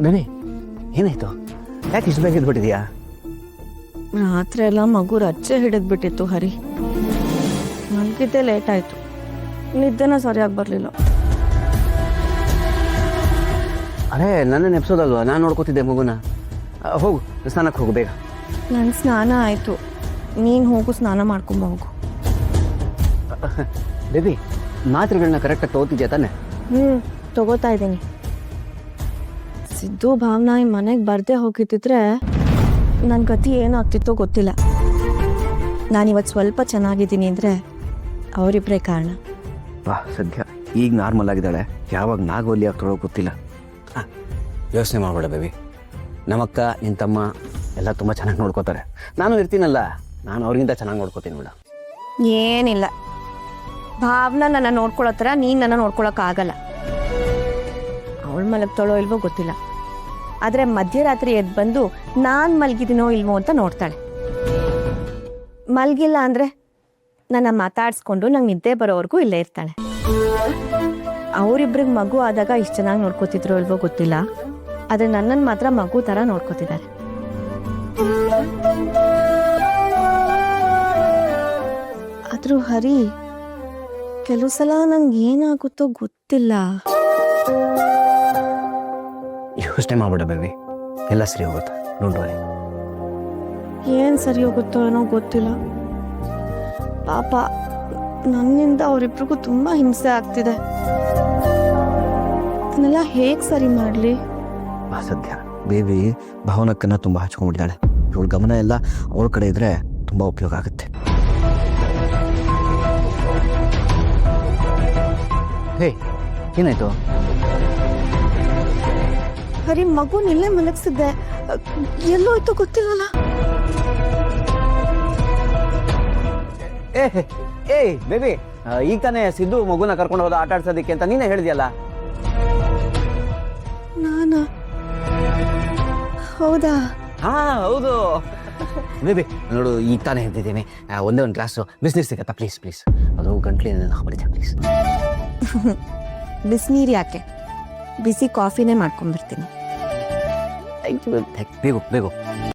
Baby ಏನಾಯ್ತು? ಯಾಕೆ ಇಷ್ಟು ಬೇಗ ಎದ್ಬಿಟ್ಟಿದ್ಯಾ? ರಾತ್ರಿ ಎಲ್ಲ ಮಗು ರಚ್ಚೆ ಹಿಡಿದ್ಬಿಟ್ಟಿತ್ತು ಹರಿ. ಮಲ್ಗಿದ್ದೆ ಲೇಟ್ ಆಯ್ತು, ನಿದ್ದೆನ ಸರಿಯಾಗಿ ಬರಲಿಲ್ಲ. ಅರೇ ನನ್ನ ನೆಪ್ಸೋದಲ್ವಾ, ನಾನು ನೋಡ್ಕೋತಿದ್ದೆ ಮಗುನ. ಹೋಗು ಸ್ನಾನಕ್ಕೆ ಹೋಗು ಬೇಗ. ನನ್ನ ಸ್ನಾನ ಆಯಿತು, ನೀನು ಹೋಗು ಸ್ನಾನ ಮಾಡ್ಕೊಂಬ ಹೋಗು. ಬೇಬಿ ಮಾತ್ರೆಗಳನ್ನ ಕರೆಕ್ಟಾಗಿ ತಗೋತಿದ್ಯಾ ತಾನೆ? ತಗೋತಾ ಇದ್ದೀನಿ. ಸಿದ್ದು ಭಾವನಾ ಈ ಮನೆಗೆ ಬರ್ದೇ ಹೋಗಿದ್ದಿದ್ರೆ ನನ್ನ ಗತಿ ಏನಾಗ್ತಿತ್ತೋ ಗೊತ್ತಿಲ್ಲ. ನಾನಿವತ್ತು ಸ್ವಲ್ಪ ಚೆನ್ನಾಗಿದ್ದೀನಿ ಅಂದರೆ ಅವರಿಬ್ಬರೇ ಕಾರಣ. ಸದ್ಯ ಈಗ ನಾರ್ಮಲ್ ಆಗಿದ್ದಾಳೆ, ಯಾವಾಗ ನಾಗೋಲಿ ಆಗ್ತಾಳೋ ಗೊತ್ತಿಲ್ಲ. ಯೋಚನೆ ಮಾಡಬೇಡ ಬೇಬಿ, ನಮ್ಮಕ್ಕ ನಿನ್ನ ತಮ್ಮ ಎಲ್ಲ ತುಂಬ ಚೆನ್ನಾಗಿ ನೋಡ್ಕೋತಾರೆ. ನಾನು ಇರ್ತೀನಲ್ಲ, ನಾನು ಅವ್ರಿಗಿಂತ ಚೆನ್ನಾಗಿ ನೋಡ್ಕೋತೀನಿ ಬಿಡ. ಏನಿಲ್ಲ, ಭಾವನಾ ನನ್ನ ನೋಡ್ಕೊಳ್ಳೋ ಥರ ನೀನು ನನ್ನ ನೋಡ್ಕೊಳಕ್ಕಾಗಲ್ಲ. ಅವಳು ಮಲಗ್ತಾಳೋ ಇಲ್ವೋ ಗೊತ್ತಿಲ್ಲ, ಆದರೆ ಮಧ್ಯರಾತ್ರಿ ಎದ್ದು ಬಂದು ನಾನು ಮಲಗಿದ್ದೀನೋ ಇಲ್ವೋ ಅಂತ ನೋಡ್ತಾಳೆ. ಮಲಗಿಲ್ಲ ಅಂದರೆ ನನ್ನ ಮಾತಾಡಿಸ್ಕೊಂಡು ನಂಗೆ ನಿದ್ದೆ ಬರೋವರೆಗೂ ಇಲ್ಲೇ ಇರ್ತಾಳೆ. ಅವರಿಬ್ರಿಗೆ ಮಗು ಆದಾಗ ಇಷ್ಟು ಚೆನ್ನಾಗಿ ನೋಡ್ಕೋತಿದ್ರು ಇಲ್ವೋ ಗೊತ್ತಿಲ್ಲ, ಆದರೆ ನನ್ನನ್ನು ಮಾತ್ರ ಮಗು ಥರ ನೋಡ್ಕೋತಿದ್ದಾರೆ. ಆದರೂ ಹರಿ, ಕೆಲವು ಸಲ ನಂಗೆ ಏನಾಗುತ್ತೋ ಗೊತ್ತಿಲ್ಲ. ಯೋಚನೆ ಮಾಡಬೇಡ ಬೇಬಿ, ಎಲ್ಲ ಸರಿ ಹೋಗುತ್ತೆ. Don't worry. ಏನು ಸರಿ ಹೋಗುತ್ತೋ ಏನೋ ಗೊತ್ತಿಲ್ಲ. ಪಾಪ ನನ್ನಿಂದ ಅವರಿಬ್ರಿಗೂ ತುಂಬ ಹಿಂಸೆ ಆಗ್ತಿದೆ. ಇದನ್ನೆಲ್ಲ ಹೇಗೆ ಸರಿ ಮಾಡಲಿ? ಸದ್ಯ ಬೇಬಿ ಭಾವನಕ್ಕನ್ನ ತುಂಬ ಹಚ್ಕೊಂಡ್ಬಿಟ್ಟಿದ್ದಾಳೆ. ಇವಳ ಗಮನ ಎಲ್ಲ ಅವಳ ಕಡೆ ಇದ್ರೆ ತುಂಬ ಉಪಯೋಗ ಆಗುತ್ತೆ. ಹೇ ಏನಾಯ್ತು? ಹರಿ, ಮಗುನಿಲ್ಲೇ ಮಲಗಿಸಿದ್ದೆ, ಎಲ್ಲೋ ಆಯ್ತೋ ಗೊತ್ತಿಲ್ಲಲ್ಲ. ಏ ಬೇಬಿ, ಈಗ ತಾನೇ ಸಿದ್ದು ಮಗುನ ಕರ್ಕೊಂಡು ಹೋದ ಆಟ ಆಡ್ಸೋದಕ್ಕೆ ಅಂತ ನೀನೇ ಹೇಳಿದ್ಯಲ್ಲ. ನಾನಾ? ಹೌದಾ? ಹಾ ಹೌದು ಬೇಬಿ. ನೋಡು, ಈಗ ತಾನೇ ಹೇಳ್ತಿದ್ದೀನಿ, ಒಂದೇ ಒಂದು ಗ್ಲಾಸು ಬಿಸಿನೀರು ಸಿಗತ್ತಾ ಪ್ಲೀಸ್? ಪ್ಲೀಸ್, ಅದು ಗಂಟ್ಲಿನ ಹಾಕ್ಬಿಡಿದ್ಯಾ ಪ್ಲೀಸ್? ಬಿಸಿನೀರು ಯಾಕೆ, ಬಿಸಿ ಕಾಫಿನೇ ಮಾಡ್ಕೊಂಡ್ಬರ್ತೀನಿ. ಬೇಗ ಬೇಗ.